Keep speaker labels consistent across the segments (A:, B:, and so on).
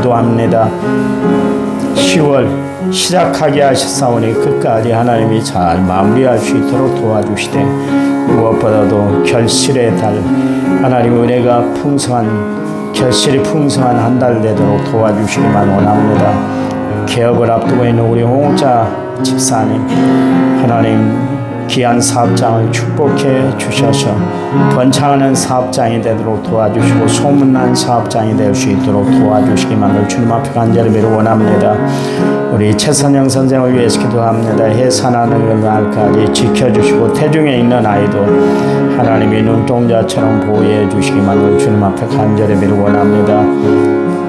A: 기도합니다. 10월 시작하게 하셨사오니 끝까지 하나님이 잘 마무리할 수 있도록 도와주시되, 무엇보다도 결실의 달, 하나님 은혜가 풍성한, 결실이 풍성한 한 달 되도록 도와주시기만 원합니다. 개업을 앞두고 있는 우리 홍자 집사님, 하나님 귀한 사업장을 축복해 주셔서 번창하는 사업장이 되도록 도와주시고 소문난 사업장이 될 수 있도록 도와주시기만을 주님 앞에 간절히 비로 원합니다. 우리 최선영 선생을 위해서 기도합니다. 해산하는 날까지 지켜주시고 태중에 있는 아이도 하나님의 눈동자처럼 보호해 주시기만을 주님 앞에 간절히 비로 원합니다.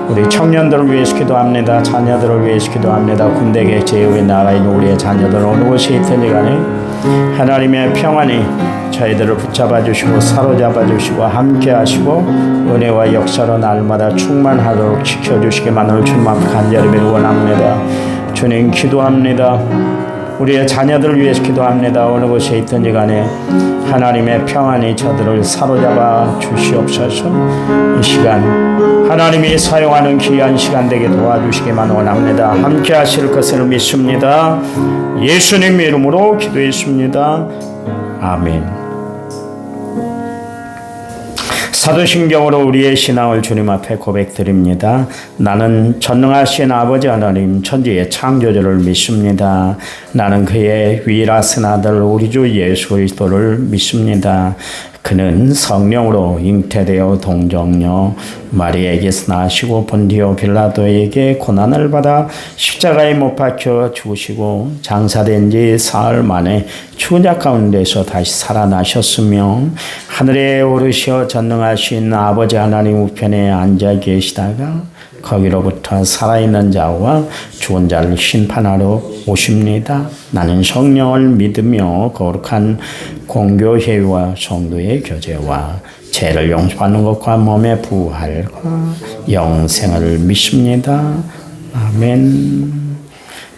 A: 우리 청년들을 위해서 기도합니다. 자녀들을 위해서 기도합니다. 군대계 제후에 나가 있는 우리의 자녀들 어느 곳에 있든지 간에 하나님의 평안이 저희들을 붙잡아 주시고 사로잡아 주시고 함께 하시고 은혜와 역사로 날마다 충만하도록 지켜주시기만을 주님 앞에 간절히 원합니다. 주님 기도합니다. 우리의 자녀들을 위해서 기도합니다. 어느 곳에 있든지 간에 하나님의 평안이 저들을 사로잡아 주시옵소서. 이 시간 하나님이 사용하는 귀한 시간 되게 도와주시기만 원합니다. 함께 하실 것을 믿습니다. 예수님 이름으로 기도했습니다. 아멘. 사도신경으로 우리의 신앙을 주님 앞에 고백드립니다. 나는 전능하신 아버지 하나님 천지의 창조주를 믿습니다. 나는 그의 위라신 아들 우리 주 예수 그리스도를 믿습니다. 그는 성령으로 잉태되어 동정녀 마리아에게서 나시고 본디오 빌라도에게 고난을 받아 십자가에 못 박혀 죽으시고 장사된 지 사흘 만에 죽은 자 가운데서 다시 살아나셨으며 하늘에 오르시어 전능하신 아버지 하나님 우편에 앉아 계시다가 거기로부터 살아있는 자와 죽은 자를 심판하러 오십니다. 나는 성령을 믿으며 거룩한 공교회와 성도의 교제와 죄를 용서받는 것과 몸의 부활과 영생을 믿습니다. 아멘.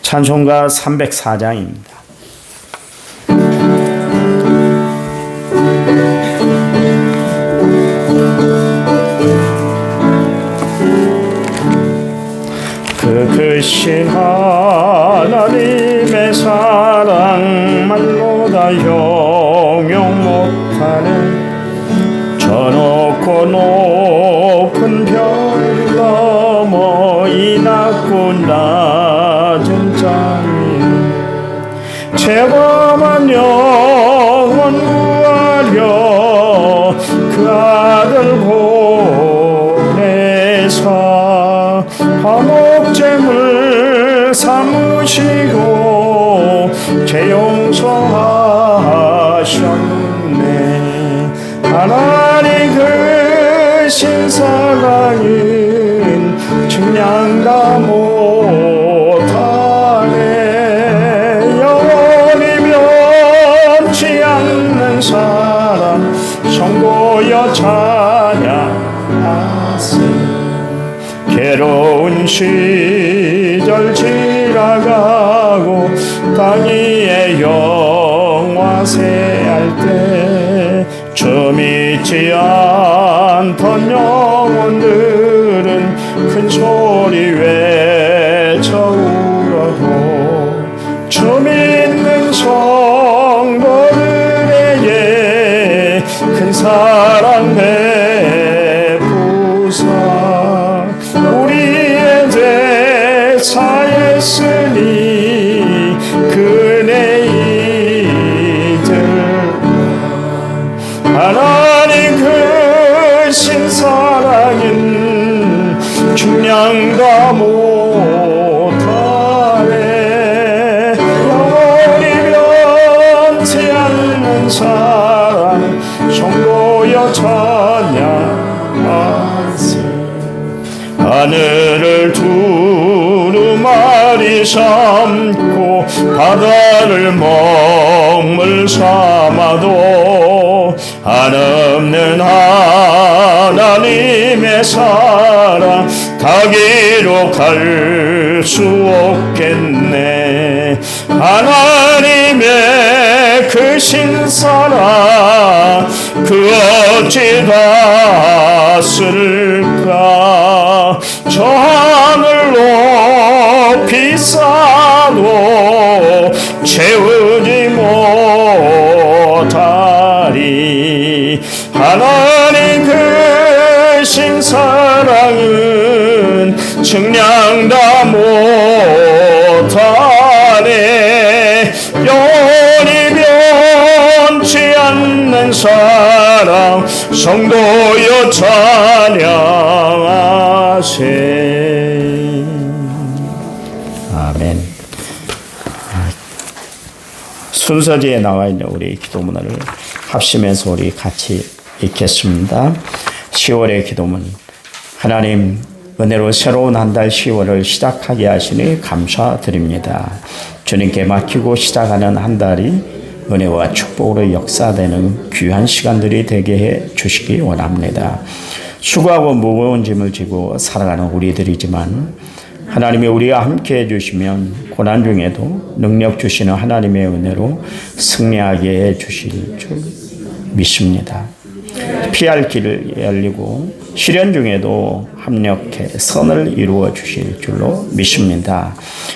A: 찬송가 304장입니다. 크신 하나님의 사랑 말로 다 형용 못하네. 저 높고 높은 별 넘어 이 낮고 낮은 땅 죄범한 영혼 구하려 그 아들 보내사 화목제물 삼으시고 죄 용서하셨네. 하나님 크신 사랑은 측량 다 못하네. 영원히 변치 않는 사랑 성도여 찬양하세. 괴로운 시절 지나가고 땅 위에 영화세할 때 주 믿지 않던 영혼들은 큰 소리 외쳐 울어도 주 믿는 성도들에게 큰 사랑 베푸사 우리의 죄 사했으니 그네 이들 하나님 크신 사랑은 중량 다 못하네. 영원히 변치 않는 사랑 성도여 찬양하세. 하늘을 두루마리 삼고 바다를 먹물 삼아도 한없는 하나님의 사랑 가기로 갈 수 없겠네. 하나님의 크신 사랑 그 어찌 닿았을까. 저 하늘로 비싸도 채우지 못하리. 하나님 크신 사랑은 측량 다 못하네. 영원히 변치 않는 사랑 성도여 찬양하세. 아멘. 순서지에 나와 있는 우리 기도문을 합심해서 우리 같이 읽겠습니다. 10월의 기도문. 하나님, 은혜로 새로운 한 달 10월을 시작하게 하시니 감사드립니다. 주님께 맡기고 시작하는 한 달이 은혜와 축복으로 역사되는 귀한 시간들이 되게 해 주시기 원합니다. 수고하고 무거운 짐을 지고 살아가는 우리들이지만 하나님이 우리와 함께 해주시면 고난 중에도 능력 주시는 하나님의 은혜로 승리하게 해주실 줄 믿습니다. 피할 길을 열리고 시련 중에도 합력해 선을 이루어 주실 줄로 믿습니다.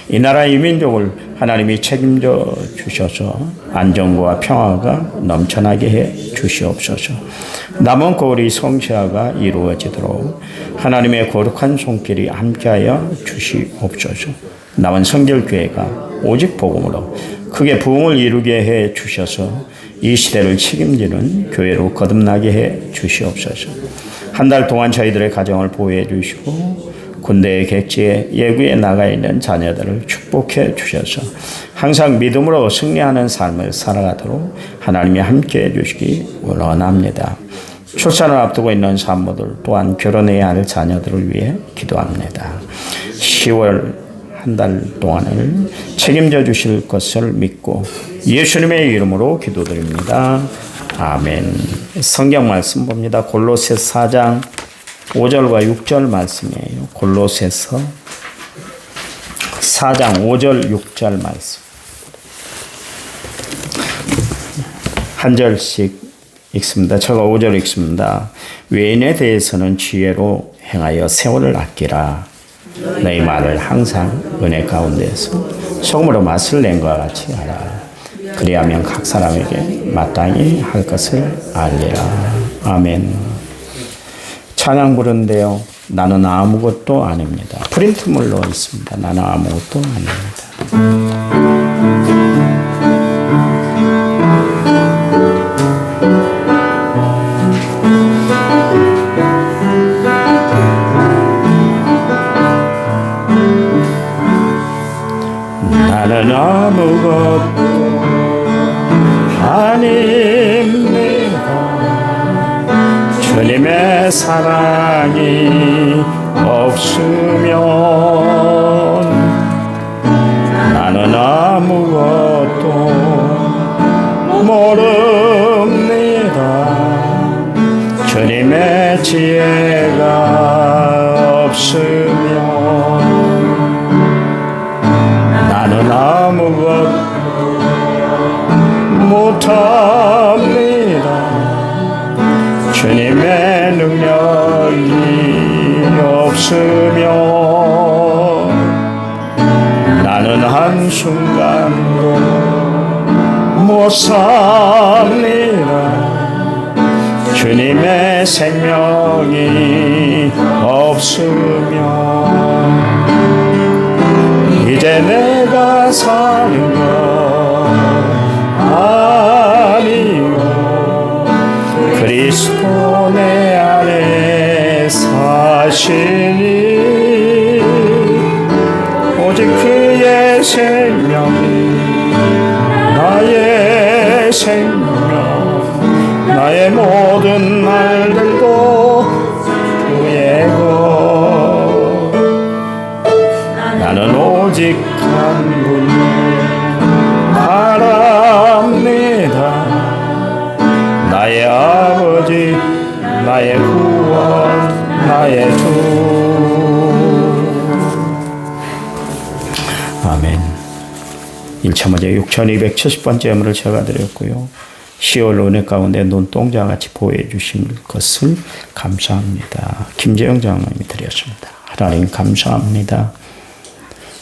A: 이 나라 이 민족을 하나님이 책임져 주셔서 안정과 평화가 넘쳐나게 해 주시옵소서. 남은 거울이 성취화가 이루어지도록 하나님의 거룩한 손길이 함께하여 주시옵소서. 남은 성결교회가 오직 복음으로 크게 부흥을 이루게 해 주셔서 이 시대를 책임지는 교회로 거듭나게 해 주시옵소서. 한 달 동안 저희들의 가정을 보호해 주시고 군대의 객지에 예구에 나가 있는 자녀들을 축복해 주셔서 항상 믿음으로 승리하는 삶을 살아가도록 하나님이 함께 해 주시기 원합니다. 출산을 앞두고 있는 산모들 또한 결혼해야 할 자녀들을 위해 기도합니다. 10월 한 달 동안을 책임져 주실 것을 믿고 예수님의 이름으로 기도드립니다. 아멘. 성경 말씀 봅니다. 골로새서 4장 5절과 6절 말씀이에요. 골로새서 4장 5절 6절 말씀. 한 절씩 읽습니다. 제가 5절 읽습니다. 외인에 대해서는 지혜로 행하여 세월을 아끼라. 너희 말을 항상 은혜 가운데서 소금으로 맛을 낸 것과 같이 하라. 그리하면 각 사람에게 마땅히 할 것을 알리라. 아멘. 찬양 부른데요. 나는 아무것도 아닙니다. 프린트물로 있습니다. 나는 아무것도 아닙니다. 나는 아무것도 아닙니다. 주님의 사랑이 없으면 나는 아무것도 모릅니다. 주님의 지혜가 없으면 나는 아무것도 못합니다. 주님의 능력이 없으면 나는 한순간도 못 삽니다. 주님의 생명이 없으면 이제 내가 사는 것 아니요 그리스도 내 안에 사시니 오직 그의 생명이 나의 생명 나의 모든 날들도 그의 것 나는 오직 한 분 바랍니다. 나의 아버지 나의 구원 나의 주. 아멘. 1차 먼저 6270번째 예물을 제가 드렸고요. 10월 은혜 가운데 눈동자같이 보호해 주신 것을 감사합니다. 김재영 장로님이 드렸습니다. 하나님 감사합니다.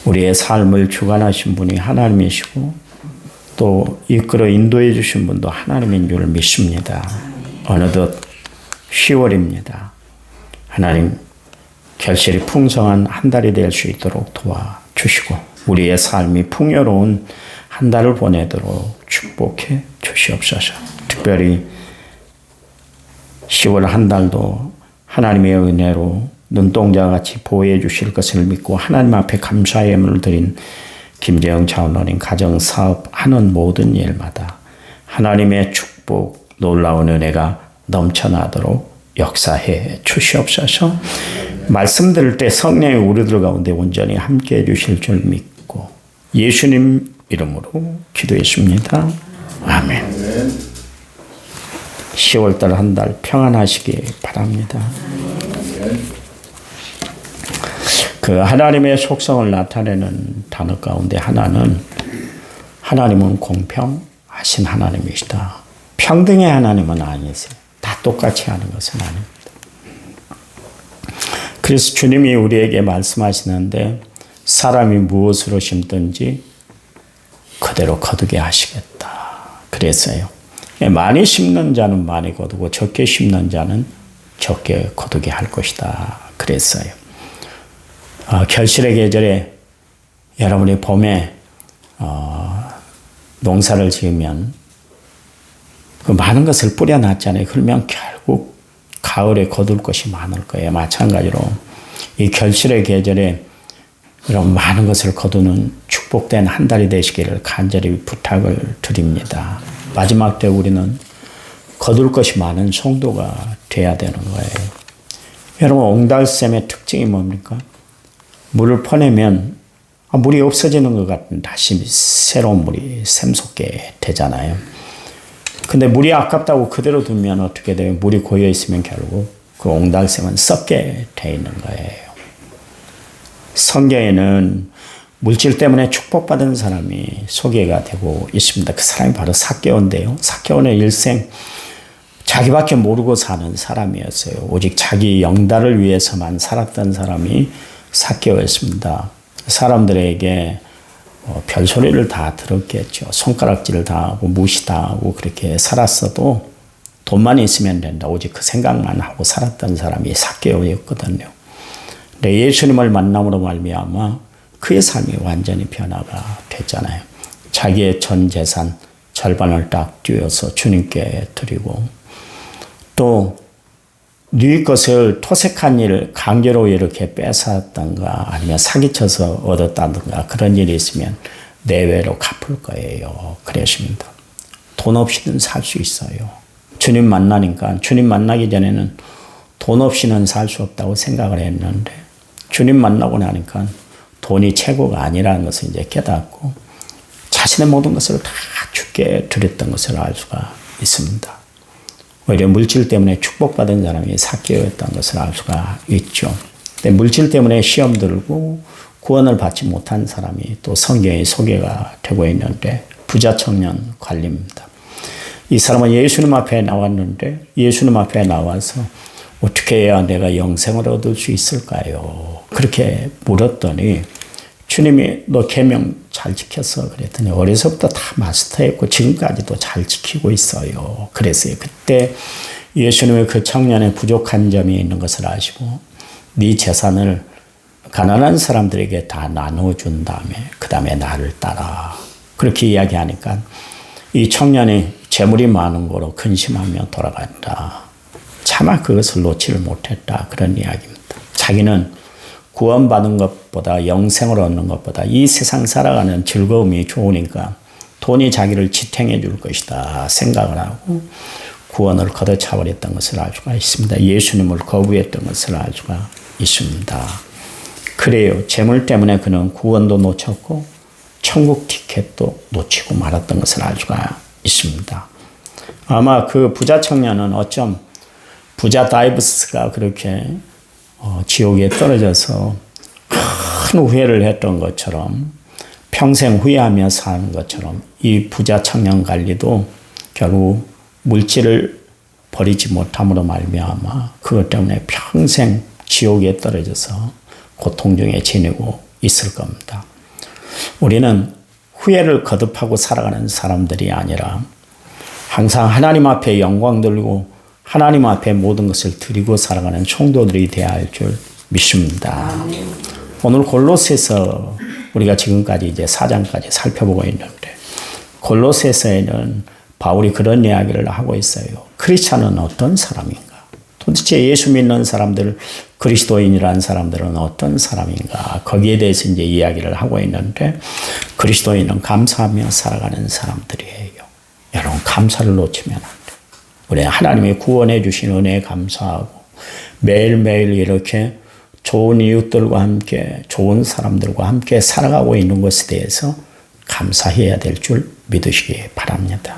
A: 우리의 삶을 주관하신 분이 하나님이시고 또 이끌어 인도해 주신 분도 하나님인 줄 믿습니다. 어느덧 10월입니다. 하나님 결실이 풍성한 한 달이 될 수 있도록 도와주시고 우리의 삶이 풍요로운 한 달을 보내도록 축복해 주시옵소서. 특별히 10월 한 달도 하나님의 은혜로 눈동자같이 보호해 주실 것을 믿고 하나님 앞에 감사의 예물을 드린 김재영 차원어린 가정사업 하는 모든 일마다 하나님의 축복 놀라운 은혜가 넘쳐나도록 역사해 주시옵소서. 말씀 들을 때 성령이 우리들 가운데 온전히 함께해 주실 줄 믿고 예수님 이름으로 기도했습니다. 아멘. 10월달 한 달 평안하시기 바랍니다. 그 하나님의 속성을 나타내는 단어 가운데 하나는 하나님은 공평하신 하나님이시다. 평등의 하나님은 아니세요. 다 똑같이 하는 것은 아닙니다. 그래서 주님이 우리에게 말씀하시는데 사람이 무엇으로 심든지 그대로 거두게 하시겠다. 그랬어요. 많이 심는 자는 많이 거두고 적게 심는 자는 적게 거두게 할 것이다. 그랬어요. 결실의 계절에 여러분이 봄에 농사를 지으면 그 많은 것을 뿌려놨잖아요. 그러면 결국 가을에 거둘 것이 많을 거예요. 마찬가지로 이 결실의 계절에 여러분 많은 것을 거두는 축복된 한 달이 되시기를 간절히 부탁을 드립니다. 마지막 때 우리는 거둘 것이 많은 성도가 돼야 되는 거예요. 여러분 옹달샘의 특징이 뭡니까? 물을 퍼내면 물이 없어지는 것 같은 다시 새로운 물이 샘솟게 되잖아요. 근데 물이 아깝다고 그대로 두면 어떻게 돼요? 물이 고여 있으면 결국 그 옹달샘은 썩게 돼 있는 거예요. 성경에는 물질 때문에 축복받은 사람이 소개가 되고 있습니다. 그 사람이 바로 삭개오인데요. 삭개오는 일생 자기밖에 모르고 사는 사람이었어요. 오직 자기 영달을 위해서만 살았던 사람이 삭개오였습니다. 사람들에게 별소리를 다 들었겠죠. 손가락질을 당하고 무시당하고 그렇게 살았어도 돈만 있으면 된다. 오직 그 생각만 하고 살았던 사람이 삭개오였거든요. 근데 예수님을 만남으로 말미암아 그의 삶이 완전히 변화가 됐잖아요. 자기의 전 재산 절반을 딱 띄워서 주님께 드리고 또 네 것을 토색한 일 강제로 이렇게 뺏었던가 아니면 사기쳐서 얻었다든가 그런 일이 있으면 내외로 갚을 거예요. 그랬습니다. 돈 없이는 살 수 있어요. 주님 만나니까 주님 만나기 전에는 돈 없이는 살 수 없다고 생각을 했는데 주님 만나고 나니까 돈이 최고가 아니라는 것을 이제 깨닫고 자신의 모든 것을 다 주께 드렸던 것을 알 수가 있습니다. 오히려 물질 때문에 축복받은 사람이 삭개오였던 것을 알 수가 있죠. 근데 물질 때문에 시험 들고 구원을 받지 못한 사람이 또 성경에 소개가 되고 있는데 부자 청년 관리입니다. 이 사람은 예수님 앞에 나왔는데 예수님 앞에 나와서 어떻게 해야 내가 영생을 얻을 수 있을까요? 그렇게 물었더니 주님이 너 계명 잘 지켰어? 그랬더니 어려서부터 다 마스터했고 지금까지도 잘 지키고 있어요. 그랬어요. 그때 예수님의 그 청년의 부족한 점이 있는 것을 아시고 네 재산을 가난한 사람들에게 다 나눠준 다음에 그 다음에 나를 따라 그렇게 이야기하니까 이 청년이 재물이 많은 거로 근심하며 돌아간다. 차마 그것을 놓지를 못했다. 그런 이야기입니다. 자기는 구원받은 것보다 영생을 얻는 것보다 이 세상 살아가는 즐거움이 좋으니까 돈이 자기를 지탱해 줄 것이다 생각을 하고 구원을 걷어차버렸던 것을 알 수가 있습니다. 예수님을 거부했던 것을 알 수가 있습니다. 그래요. 재물 때문에 그는 구원도 놓쳤고 천국 티켓도 놓치고 말았던 것을 알 수가 있습니다. 아마 그 부자 청년은 어쩜 부자 다이브스가 그렇게 지옥에 떨어져서 큰 후회를 했던 것처럼 평생 후회하며 사는 것처럼 이 부자 청년 관리도 결국 물질을 버리지 못함으로 말미암아 그것 때문에 평생 지옥에 떨어져서 고통 중에 지내고 있을 겁니다. 우리는 후회를 거듭하고 살아가는 사람들이 아니라 항상 하나님 앞에 영광 돌리고 하나님 앞에 모든 것을 드리고 살아가는 성도들이 되어야 할 줄 믿습니다. 오늘 골로새서 우리가 지금까지 이제 4장까지 살펴보고 있는데 골로새서에는 바울이 그런 이야기를 하고 있어요. 크리스찬은 어떤 사람인가? 도대체 예수 믿는 사람들, 그리스도인이라는 사람들은 어떤 사람인가? 거기에 대해서 이제 이야기를 하고 있는데 그리스도인은 감사하며 살아가는 사람들이에요. 여러분 감사를 놓치면 안 돼요. 우리 하나님이 구원해 주신 은혜에 감사하고 매일매일 이렇게 좋은 이웃들과 함께 좋은 사람들과 함께 살아가고 있는 것에 대해서 감사해야 될 줄 믿으시기 바랍니다.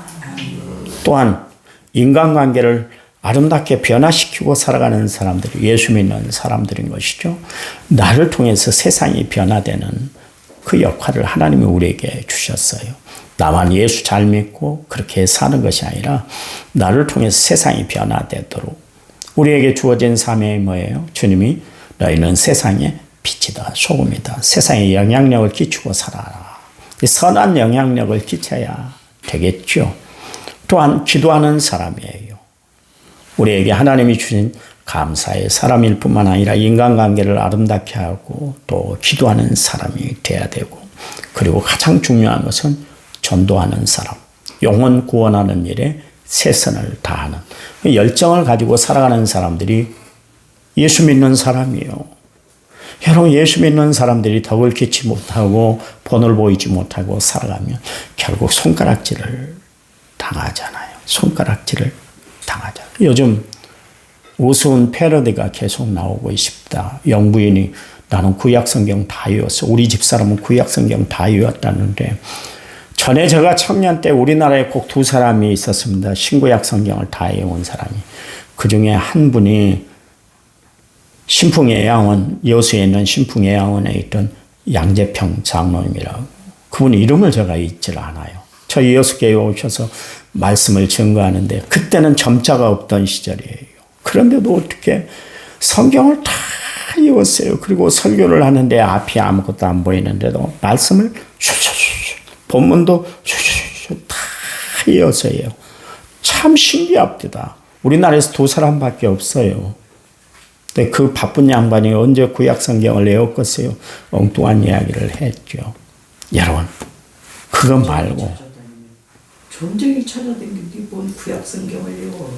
A: 또한 인간관계를 아름답게 변화시키고 살아가는 사람들이 예수 믿는 사람들인 것이죠. 나를 통해서 세상이 변화되는 그 역할을 하나님이 우리에게 주셨어요. 나만 예수 잘 믿고 그렇게 사는 것이 아니라 나를 통해서 세상이 변화되도록 우리에게 주어진 사명이 뭐예요? 주님이 너희는 세상의 빛이다, 소금이다. 세상에 영향력을 끼치고 살아라. 선한 영향력을 끼쳐야 되겠죠. 또한 기도하는 사람이에요. 우리에게 하나님이 주신 감사의 사람일 뿐만 아니라 인간관계를 아름답게 하고 또 기도하는 사람이 돼야 되고 그리고 가장 중요한 것은 전도하는 사람, 영혼 구원하는 일에 최선을 다하는 열정을 가지고 살아가는 사람들이 예수 믿는 사람이에요. 여러분 예수 믿는 사람들이 덕을 끼치 못하고 본을 보이지 못하고 살아가면 결국 손가락질을 당하잖아요. 손가락질을 당하잖아요. 요즘 우스운 패러디가 계속 나오고 있습니다. 영부인이 나는 구약성경 다 외웠어. 우리 집사람은 구약성경 다 외웠다는데 전에 제가 청년 때 우리나라에 꼭 두 사람이 있었습니다. 신구약 성경을 다 외운 사람이. 그 중에 한 분이 신풍예양원, 여수에 있는 신풍예양원에 있던 양재평 장로님이라고. 그분 이름을 제가 잊질 않아요. 저희 여수교회에 오셔서 말씀을 증거하는데 그때는 점자가 없던 시절이에요. 그런데도 어떻게 성경을 다 외웠어요. 그리고 설교를 하는데 앞이 아무것도 안 보이는데도 말씀을 본문도 다 외워서요. 참 신기합니다. 우리나라에서 두 사람밖에 없어요. 근데 그 바쁜 양반이 언제 구약 성경을 외웠겠어요? 엉뚱한 이야기를 했죠. 여러분, 그거 말고.
B: 전쟁이 찾아다니는데 뭔 구약 성경을 외워.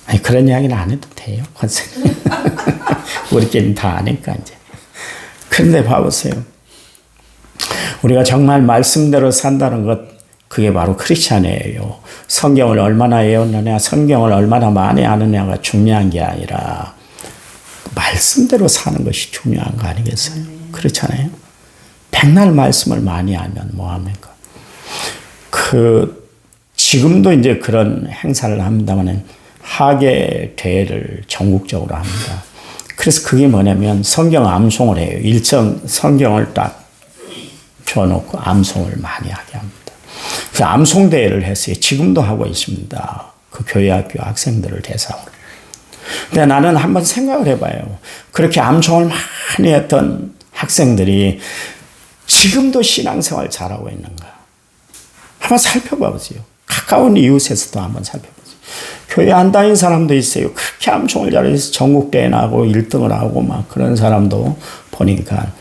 A: 아니, 그런 이야기는 안 해도 돼요. 우리끼리는 다 아니까, 이제. 그런데 봐보세요. 우리가 정말 말씀대로 산다는 것, 그게 바로 크리스찬이에요. 성경을 얼마나 외웠느냐, 성경을 얼마나 많이 아느냐가 중요한 게 아니라 말씀대로 사는 것이 중요한 거 아니겠어요? 그렇잖아요. 백날 말씀을 많이 알면 뭐합니까? 지금도 이제 그런 행사를 합니다만 하계 대회를 전국적으로 합니다. 그래서 그게 뭐냐면 성경 암송을 해요. 일정 성경을 딱 줘놓고 암송을 많이 하게 합니다. 그 암송 대회를 했어요. 지금도 하고 있습니다. 그 교회 학교 학생들을 대상으로. 근데 나는 한번 생각을 해봐요. 그렇게 암송을 많이 했던 학생들이 지금도 신앙생활 잘하고 있는가? 한번 살펴봐 보세요. 가까운 이웃에서도 한번 살펴보세요. 교회 안 다닌 사람도 있어요. 그렇게 암송을 잘해서 전국대회 나고 1등을 하고 막 그런 사람도 보니까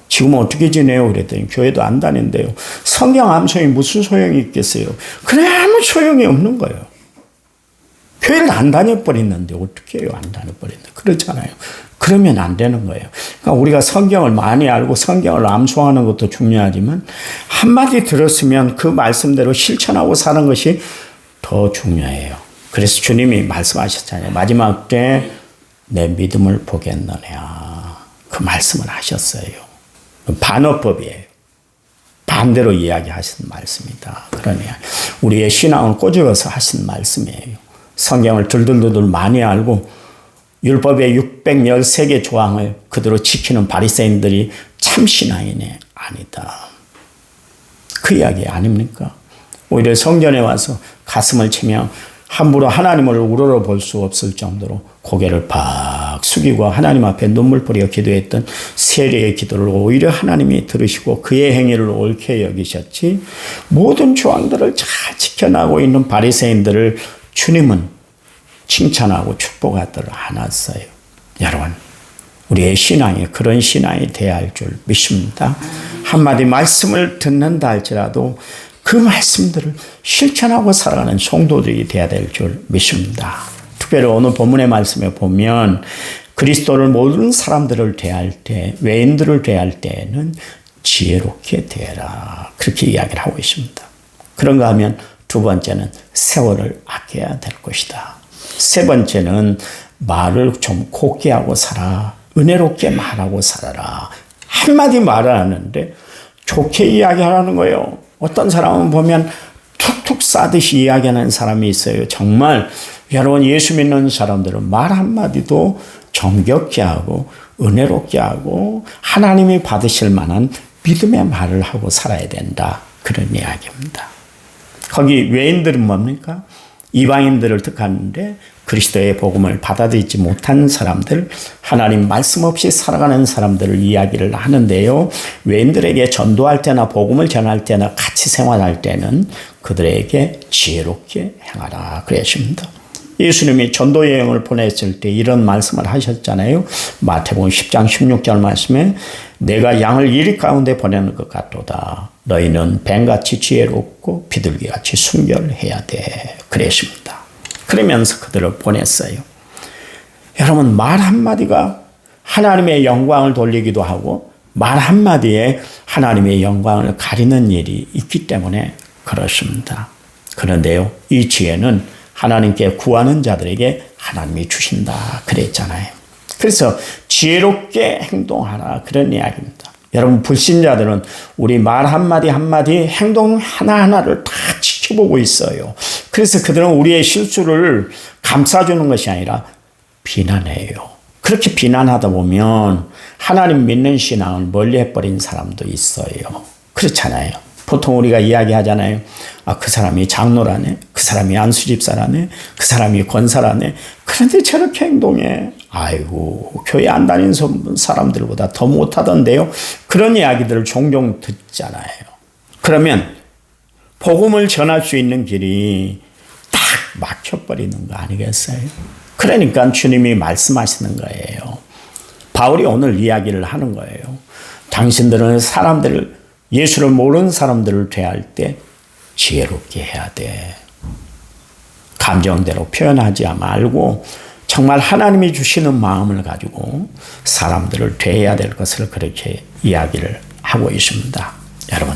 A: 지금 어떻게 지내요? 그랬더니 교회도 안 다닌대요. 성경 암송이 무슨 소용이 있겠어요? 그래 아무 소용이 없는 거예요. 교회를 안 다녀버렸는데 어떻게 해요? 안 다녀버렸는데. 그렇잖아요. 그러면 안 되는 거예요. 그러니까 우리가 성경을 많이 알고 성경을 암송하는 것도 중요하지만 한마디 들었으면 그 말씀대로 실천하고 사는 것이 더 중요해요. 그래서 주님이 말씀하셨잖아요. 마지막 때 내 믿음을 보겠느냐. 그 말씀을 하셨어요. 반어법이에요. 반대로 이야기하신 말씀이다. 그러냐. 우리의 신앙을 꼬집어서 하신 말씀이에요. 성경을 들들들들 많이 알고 율법의 613개 조항을 그대로 지키는 바리새인들이 참 신앙이네. 아니다. 그 이야기 아닙니까? 오히려 성전에 와서 가슴을 치며 함부로 하나님을 우러러볼 수 없을 정도로 고개를 팍 숙이고 하나님 앞에 눈물 뿌려 기도했던 세례의 기도를 오히려 하나님이 들으시고 그의 행위를 옳게 여기셨지, 모든 조항들을 잘 지켜나가고 있는 바리새인들을 주님은 칭찬하고 축복하도록 안 왔어요. 여러분, 우리의 신앙이 그런 신앙이 되어야 할 줄 믿습니다. 한마디 말씀을 듣는다 할지라도 그 말씀들을 실천하고 살아가는 성도들이 되어야 될 줄 믿습니다. 특별히 오늘 본문의 말씀에 보면 그리스도를 모든 사람들을 대할 때, 외인들을 대할 때는 지혜롭게 대해라, 그렇게 이야기를 하고 있습니다. 그런가 하면 두 번째는 세월을 아껴야 될 것이다. 세 번째는 말을 좀 곱게 하고 살아, 은혜롭게 말하고 살아라. 한마디 말을 하는데 좋게 이야기하라는 거예요. 어떤 사람은 보면 툭툭 싸듯이 이야기하는 사람이 있어요. 정말 여러분, 예수 믿는 사람들은 말 한마디도 정겹게 하고 은혜롭게 하고 하나님이 받으실 만한 믿음의 말을 하고 살아야 된다, 그런 이야기입니다. 거기 외인들은 뭡니까? 이방인들을 뜻하는데 그리스도의 복음을 받아들이지 못한 사람들, 하나님 말씀 없이 살아가는 사람들을 이야기를 하는데요. 외인들에게 전도할 때나 복음을 전할 때나 같이 생활할 때는 그들에게 지혜롭게 행하라 그러십니다. 예수님이 전도 여행을 보냈을 때 이런 말씀을 하셨잖아요. 마태복음 10장 16절 말씀에 내가 양을 이리 가운데 보내는 것 같도다. 너희는 뱀같이 지혜롭고 비둘기같이 순결해야 돼 그랬습니다. 그러면서 그들을 보냈어요. 여러분, 말 한마디가 하나님의 영광을 돌리기도 하고 말 한마디에 하나님의 영광을 가리는 일이 있기 때문에 그렇습니다. 그런데요, 이 지혜는 하나님께 구하는 자들에게 하나님이 주신다 그랬잖아요. 그래서 지혜롭게 행동하라, 그런 이야기입니다. 여러분, 불신자들은 우리 말 한마디 한마디, 행동 하나하나를 다 지켜보고 있어요. 그래서 그들은 우리의 실수를 감싸주는 것이 아니라 비난해요. 그렇게 비난하다 보면 하나님 믿는 신앙을 멀리 해버린 사람도 있어요. 그렇잖아요. 보통 우리가 이야기하잖아요. 아, 그 사람이 장로라네, 그 사람이 안수집사라네, 그 사람이 권사라네. 그런데 저렇게 행동해. 아이고, 교회 안 다니는 사람들보다 더 못하던데요. 그런 이야기들을 종종 듣잖아요. 그러면 복음을 전할 수 있는 길이 딱 막혀버리는 거 아니겠어요? 그러니까 주님이 말씀하시는 거예요. 바울이 오늘 이야기를 하는 거예요. 당신들은 사람들을, 예수를 모르는 사람들을 대할 때 지혜롭게 해야 돼. 감정대로 표현하지 말고 정말 하나님이 주시는 마음을 가지고 사람들을 대해야 될 것을 그렇게 이야기를 하고 있습니다. 여러분,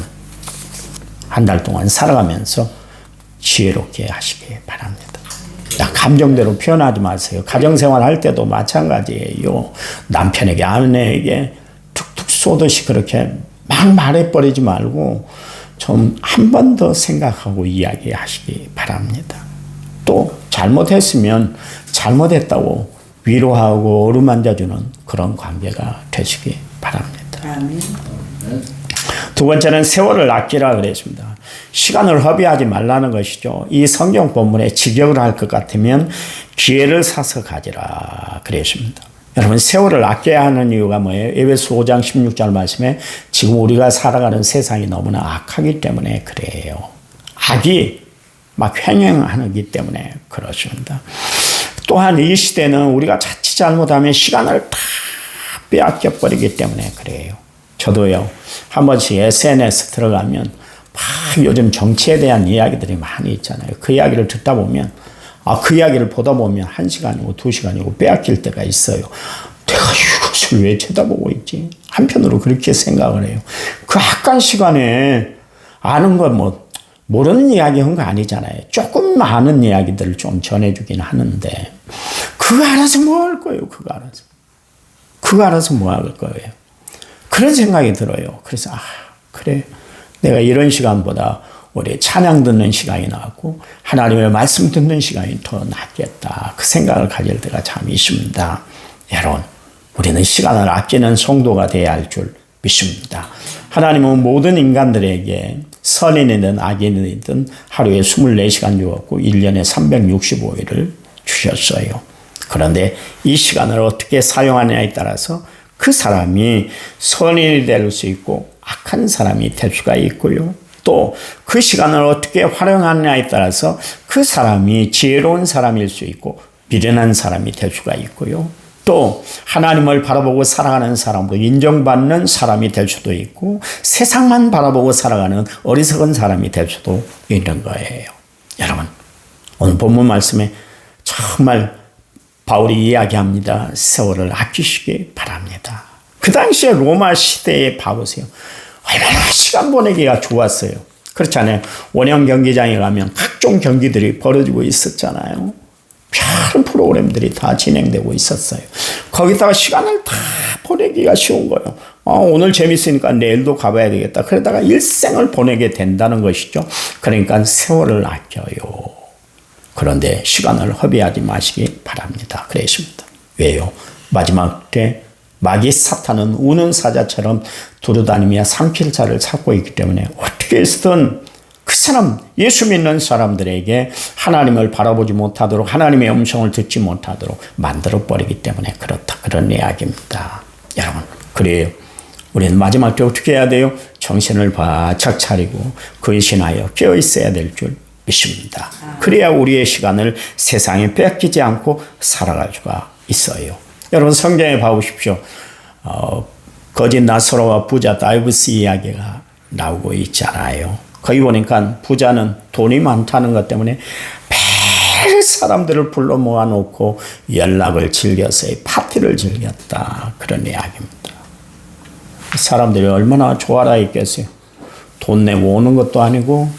A: 한 달 동안 살아가면서 지혜롭게 하시기 바랍니다. 감정대로 표현하지 마세요. 가정생활 할 때도 마찬가지예요. 남편에게, 아내에게 툭툭 쏘듯이 그렇게 막 말해버리지 말고 좀 한 번 더 생각하고 이야기하시기 바랍니다. 또 잘못했으면 잘못했다고 위로하고 어루만져주는 그런 관계가 되시기 바랍니다.
B: 아멘.
A: 두 번째는 세월을 아끼라 그랬습니다. 시간을 허비하지 말라는 것이죠. 이 성경 본문에 직역을 할 것 같으면 기회를 사서 가지라 그랬습니다. 여러분, 세월을 아껴야 하는 이유가 뭐예요? 에베소 5장 16절 말씀에 지금 우리가 살아가는 세상이 너무나 악하기 때문에 그래요. 악이 막 횡행하기 때문에 그렇습니다. 또한 이 시대는 우리가 자칫 잘못하면 시간을 다 빼앗겨버리기 때문에 그래요. 저도요, 한 번씩 SNS 들어가면 막 요즘 정치에 대한 이야기들이 많이 있잖아요. 그 이야기를 듣다 보면, 그 이야기를 보다 보면 1시간이고 2시간이고 빼앗길 때가 있어요. 내가 이것을 왜 쳐다보고 있지? 한편으로 그렇게 생각을 해요. 그 약간 시간에 아는 건 모르는 이야기 한 거 아니잖아요. 조금 아는 이야기들을 좀 전해주긴 하는데, 그거 알아서 뭐 할 거예요, 그거 알아서 뭐 할 거예요. 그런 생각이 들어요. 그래서, 그래. 내가 이런 시간보다 우리 찬양 듣는 시간이 나았고, 하나님의 말씀 듣는 시간이 더 낫겠다. 그 생각을 가질 때가 참 있습니다. 여러분, 우리는 시간을 아끼는 성도가 되어야 할 줄 믿습니다. 하나님은 모든 인간들에게 선인이든 악인이든 하루에 24시간 주었고 1년에 365일을 주셨어요. 그런데 이 시간을 어떻게 사용하느냐에 따라서 그 사람이 선인이 될 수 있고 악한 사람이 될 수가 있고요. 또 그 시간을 어떻게 활용하느냐에 따라서 그 사람이 지혜로운 사람일 수 있고 미련한 사람이 될 수가 있고요. 또 하나님을 바라보고 살아가는 사람으로 인정받는 사람이 될 수도 있고 세상만 바라보고 살아가는 어리석은 사람이 될 수도 있는 거예요. 여러분, 오늘 본문 말씀에 정말 바울이 이야기합니다. 세월을 아끼시기 바랍니다. 그 당시에 로마 시대에 봐보세요. 얼마나 시간 보내기가 좋았어요. 그렇잖아요. 원형 경기장에 가면 각종 경기들이 벌어지고 있었잖아요. 별 프로그램들이 다 진행되고 있었어요. 거기다가 시간을 다 보내기가 쉬운 거예요. 오늘 재밌으니까 내일도 가봐야 되겠다. 그러다가 일생을 보내게 된다는 것이죠. 그러니까 세월을 아껴요. 그런데 시간을 허비하지 마시기 바랍니다. 그랬습니다. 왜요? 마지막 때 마귀 사탄은 우는 사자처럼 두루다니며 삼킬 자를 찾고 있기 때문에 어떻게 해서든 그 사람, 예수 믿는 사람들에게 하나님을 바라보지 못하도록 하나님의 음성을 듣지 못하도록 만들어버리기 때문에 그렇다. 그런 이야기입니다. 여러분, 그래요. 우리는 마지막 때 어떻게 해야 돼요? 정신을 바짝 차리고 근신하여 깨어 있어야 될 줄 믿습니다. 그래야 우리의 시간을 세상에 뺏기지 않고 살아갈 수가 있어요. 여러분, 성경에 봐보십시오. 거짓 나사로와 부자 다이브스 이야기가 나오고 있잖아요. 거기 보니까 부자는 돈이 많다는 것 때문에 매일 사람들을 불러 모아놓고 연락을 즐겼어요. 파티를 즐겼다. 그런 이야기입니다. 사람들이 얼마나 좋아라 했겠어요. 돈 내고 오는 것도 아니고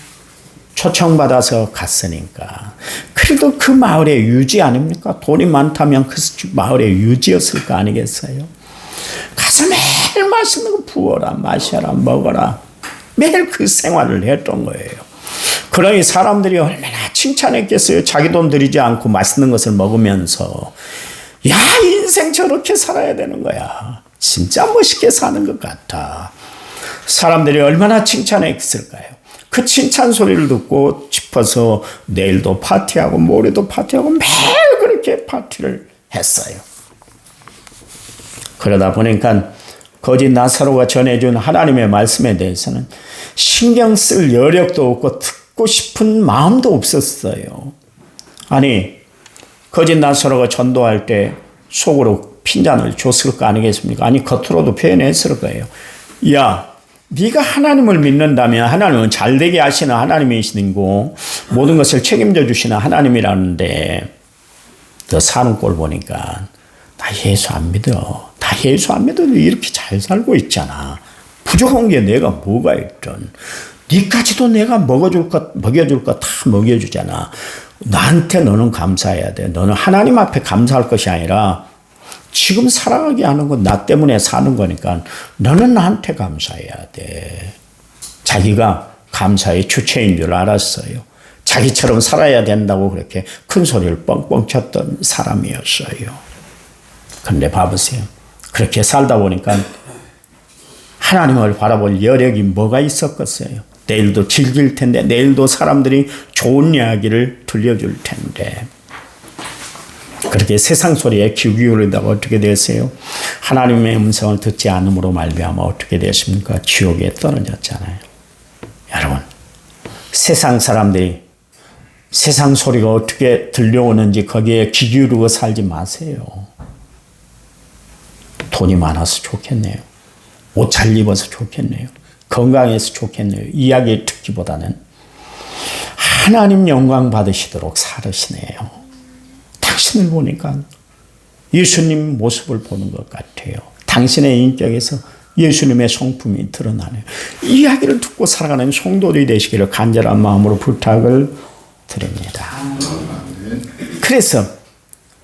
A: 초청받아서 갔으니까. 그래도 그 마을의 유지 아닙니까? 돈이 많다면 그 마을의 유지였을 거 아니겠어요? 가서 매일 맛있는 거 부어라, 마셔라, 먹어라. 매일 그 생활을 했던 거예요. 그러니 사람들이 얼마나 칭찬했겠어요. 자기 돈 들이지 않고 맛있는 것을 먹으면서. 야, 인생 저렇게 살아야 되는 거야. 진짜 멋있게 사는 것 같아. 사람들이 얼마나 칭찬했을까요? 그 칭찬 소리를 듣고 싶어서 내일도 파티하고 모레도 파티하고 매일 그렇게 파티를 했어요. 그러다 보니까 거짓 나사로가 전해준 하나님의 말씀에 대해서는 신경 쓸 여력도 없고 듣고 싶은 마음도 없었어요. 아니, 거짓 나사로가 전도할 때 속으로 핀잔을 줬을 거 아니겠습니까? 아니, 겉으로도 표현했을 거예요. 야, 네가 하나님을 믿는다면 하나님은 잘되게 하시는 하나님이시고 모든 것을 책임져 주시는 하나님이라는데 너 사는 꼴 보니까 나 예수 안 믿어. 다 예수 안 믿어도 이렇게 잘 살고 있잖아. 부족한 게 내가 뭐가 있든 니까지도 내가 먹여줄 것 다 먹여주잖아. 나한테 너는 감사해야 돼. 너는 하나님 앞에 감사할 것이 아니라 지금 살아가게 하는 건 나 때문에 사는 거니까 너는 나한테 감사해야 돼. 자기가 감사의 주체인 줄 알았어요. 자기처럼 살아야 된다고 그렇게 큰 소리를 뻥뻥 쳤던 사람이었어요. 그런데 봐보세요. 그렇게 살다 보니까 하나님을 바라볼 여력이 뭐가 있었겠어요. 내일도 즐길 텐데, 내일도 사람들이 좋은 이야기를 들려줄 텐데. 그렇게 세상 소리에 귀 기울이다가 어떻게 되세요? 하나님의 음성을 듣지 않음으로 말미암아 어떻게 됐습니까? 지옥에 떨어졌잖아요. 여러분, 세상 사람들이 세상 소리가 어떻게 들려오는지 거기에 귀 기울이고 살지 마세요. 돈이 많아서 좋겠네요. 옷 잘 입어서 좋겠네요. 건강해서 좋겠네요. 이야기 듣기보다는 하나님 영광 받으시도록 살으시네요. 당신을 보니까 예수님 모습을 보는 것 같아요. 당신의 인격에서 예수님의 성품이 드러나네요. 이야기를 듣고 살아가는 성도들이 되시기를 간절한 마음으로 부탁을 드립니다. 그래서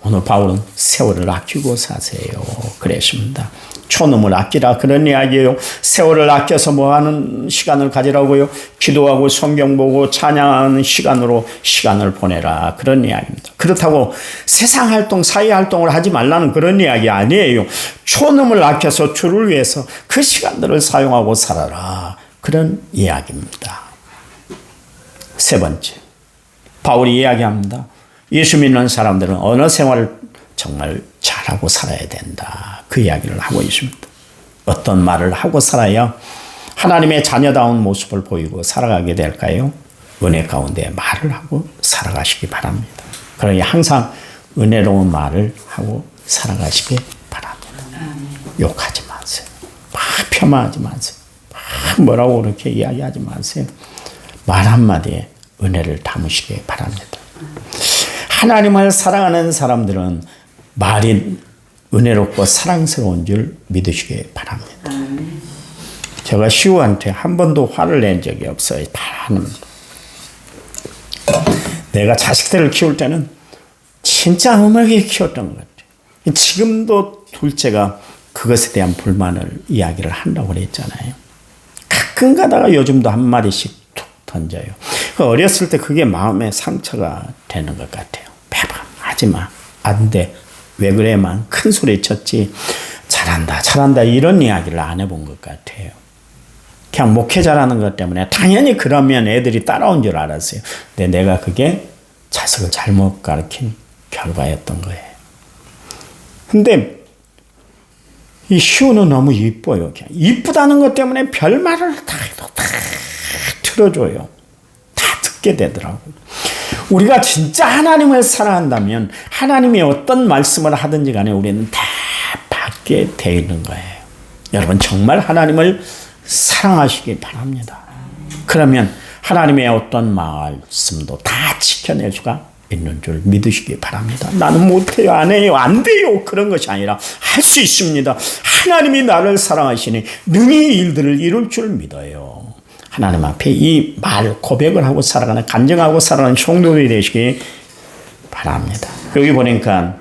A: 오늘 바울은 세월을 아끼고 사세요. 그랬습니다. 초놈을 아끼라 그런 이야기예요. 세월을 아껴서 뭐하는 시간을 가지라고요? 기도하고 성경 보고 찬양하는 시간으로 시간을 보내라 그런 이야기입니다. 그렇다고 세상 활동, 사회 활동을 하지 말라는 그런 이야기 아니에요. 초놈을 아껴서 주를 위해서 그 시간들을 사용하고 살아라 그런 이야기입니다. 세 번째, 바울이 이야기합니다. 예수 믿는 사람들은 언어 생활을 정말 잘하고 살아야 된다. 그 이야기를 하고 있습니다. 어떤 말을 하고 살아야 하나님의 자녀다운 모습을 보이고 살아가게 될까요? 은혜 가운데 말을 하고 살아가시기 바랍니다. 그러니 항상 은혜로운 말을 하고 살아가시기 바랍니다. 욕하지 마세요. 막 폄하하지 마세요. 막 뭐라고 그렇게 이야기하지 마세요. 말 한마디에 은혜를 담으시기 바랍니다. 하나님을 사랑하는 사람들은 말이 은혜롭고 사랑스러운 줄 믿으시기 바랍니다. 제가 시우한테 한 번도 화를 낸 적이 없어요. 내가 자식들을 키울 때는 진짜 엄하게 키웠던 것 같아요. 지금도 둘째가 그것에 대한 불만을 이야기를 한다고 그랬잖아요. 가끔 가다가 요즘도 한 마디씩 툭 던져요. 어렸을 때 그게 마음에 상처가 되는 것 같아요. 매번 하지 마. 안 돼. 왜 그래만 큰 소리 쳤지. 잘한다 잘한다 이런 이야기를 안 해본 것 같아요. 그냥 목회자라는 것 때문에 당연히 그러면 애들이 따라온 줄 알았어요. 근데 내가 그게 자식을 잘못 가르친 결과였던 거예요. 근데 이 시우는 너무 이뻐요. 그냥 이쁘다는 것 때문에 별말을 다 해도 다 들어줘요. 다 듣게 되더라고요. 우리가 진짜 하나님을 사랑한다면 하나님이 어떤 말씀을 하든지 간에 우리는 다 받게 돼 있는 거예요. 여러분 정말 하나님을 사랑하시기 바랍니다. 그러면 하나님의 어떤 말씀도 다 지켜낼 수가 있는 줄 믿으시기 바랍니다. 나는 못해요, 안 해요, 안 돼요 그런 것이 아니라 할 수 있습니다. 하나님이 나를 사랑하시니 능히 일들을 이룰 줄 믿어요. 하나님 앞에 이 말 고백을 하고 살아가는 간증하고 살아가는 성도들이 되시기 바랍니다. 여기 보니까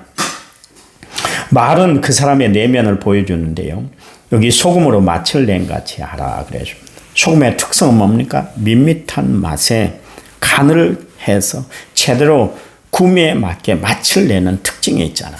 A: 말은 그 사람의 내면을 보여주는데요. 여기 소금으로 맛을 낸 같이 하라 그래줍니다. 소금의 특성은 뭡니까? 밋밋한 맛에 간을 해서 제대로 구미에 맞게 맛을 내는 특징이 있잖아요.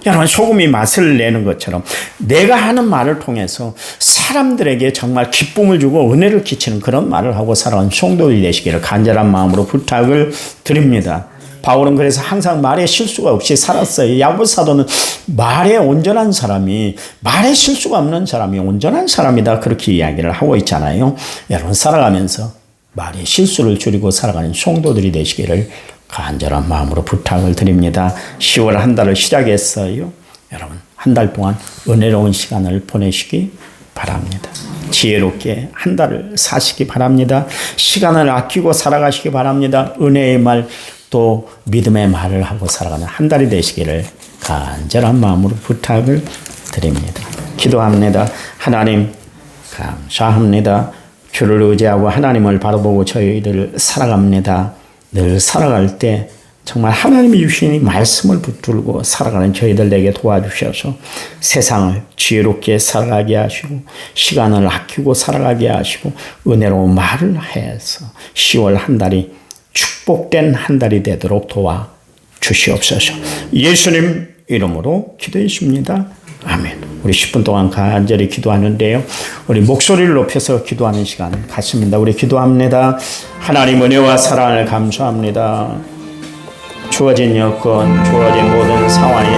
A: 여러분 소금이 맛을 내는 것처럼 내가 하는 말을 통해서 사람들에게 정말 기쁨을 주고 은혜를 끼치는 그런 말을 하고 살아온 성도들이 되시기를 간절한 마음으로 부탁을 드립니다. 바울은 그래서 항상 말에 실수가 없이 살았어요. 야고보 사도는 말에 온전한 사람이 말에 실수가 없는 사람이 온전한 사람이다 그렇게 이야기를 하고 있잖아요. 여러분 살아가면서 말에 실수를 줄이고 살아가는 성도들이 되시기를 간절한 마음으로 부탁을 드립니다. 10월 한 달을 시작했어요. 여러분 한 달 동안 은혜로운 시간을 보내시기 바랍니다. 지혜롭게 한 달을 사시기 바랍니다. 시간을 아끼고 살아가시기 바랍니다. 은혜의 말 또 믿음의 말을 하고 살아가는 한 달이 되시기를 간절한 마음으로 부탁을 드립니다. 기도합니다. 하나님 감사합니다. 주를 의지하고 하나님을 바라보고 저희들 살아갑니다. 늘 살아갈 때 정말 하나님이 주신 이 말씀을 붙들고 살아가는 저희들 에게 도와주셔서 세상을 지혜롭게 살아가게 하시고 시간을 아끼고 살아가게 하시고 은혜로운 말을 해서 10월 한 달이 축복된 한 달이 되도록 도와주시옵소서. 예수님 이름으로 기도했습니다. 아멘. 우리 10분 동안 간절히 기도하는데요. 우리 목소리를 높여서 기도하는 시간 갖습니다. 우리 기도합니다. 하나님 은혜와 사랑을 감사합니다. 주어진 여건, 주어진 모든 상황에